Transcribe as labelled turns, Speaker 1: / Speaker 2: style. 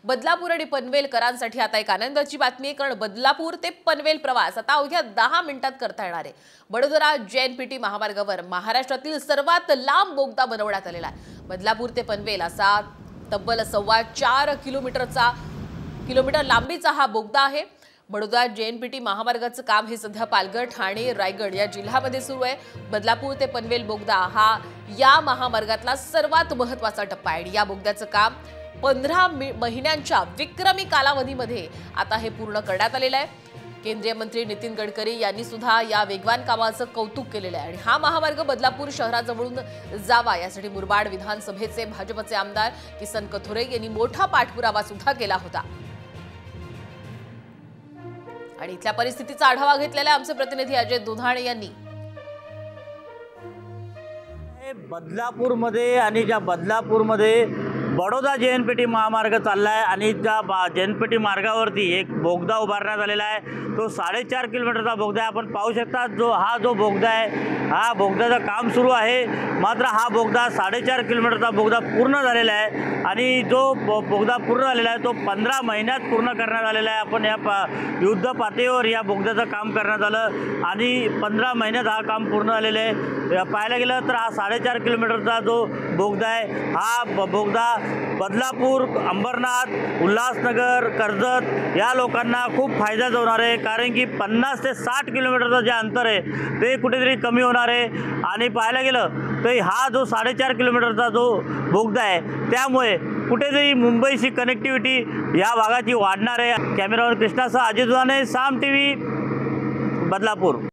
Speaker 1: बदलापूर आणि पनवेलकरांसाठी आता एक आनंदाची बातमी आहे, कारण बदलापूर ते पनवेल प्रवास आता अवघ्या 10 मिनिटात करता येणार आहे। बडोदरा JNPT महामार्गावर महाराष्ट्रातील सर्वात लांब बोगदा बनवण्यात आलेला आहे। बदलापूर ते पनवेल असा तब्बल 4.25 किलोमीटर लांबीचा हा बोगदा आहे। बडोदरा JNPT महामार्गाचं काम हे सध्या पालघर, ठाणे, रायगड या जिल्ह्यामध्ये सुरू आहे। बदलापूर ते पनवेल बोगदा हा या महामार्गातला सर्वात महत्त्वाचा टप्पा आहे। या बोगद्याचं काम 15 महिन्यांच्या विक्रमी कालावधीमध्ये आता हे पूर्ण करण्यात आलेलं आहे। केंद्रीय मंत्री नितीन गडकरी यांनी सुद्धा या वेगवान कामाचं कौतुक केलेलं आहे आणि हा महामार्ग बदलापूर शहराजवळून जावा यासाठी मुरबाड विधानसभेचे भाजपचे आमदार किसन कथोरे यांनी मोठा पाठपुरावा सुद्धा केला होता। आणि इथल्या परिस्थितीचा आढावा घेतलेला आमचे प्रतिनिधी अजय दुधाणे यांनी।
Speaker 2: बदलापूरमध्ये आणि ज्या बदलापूरमध्ये बडोदा JNPT महामार्ग चाललाय आणि त्या JNPT मार्गावरती एक बोगदा उभारण्यात आलेला आहे। तो 4.5 किलोमीटरचा बोगदा आहे। आपण पाहू शकता जो बोगदा आहे, हा बोगद्याचं काम सुरू आहे। मात्र हा बोगदा 4.5 किलोमीटरचा बोगदा पूर्ण झालेला आहे आणि जो बोगदा पूर्ण झालेला आहे तो 15 महिन्यात पूर्ण करण्यात आलेला आहे। आपण या युद्ध पातळीवर या बोगद्याचं काम करण्यात आलं आणि 15 महिन्यात हा काम पूर्ण झालेलं आहे। पाहायला गेलं तर हा 4.5 किलोमीटरचा जो बोगदा आहे, हा बोगदा बदलापूर, अंबरनाथ, उल्हासनगर, कर्जत या लोकांना खूप फायद्याचं होणार आहे, कारण की 50 ते 60 किलोमीटरचं जे अंतर आहे ते कुठेतरी कमी होणार आहे। आणि पाहायला गेलं तर हा जो 4.5 किलोमीटरचा जो बोगदा आहे त्यामुळे कुठेतरी मुंबईशी कनेक्टिव्हिटी या भागाची वाढणार आहे। कॅमेरावर कृष्णासह अजय दुधाणे, साम TV, बदलापूर।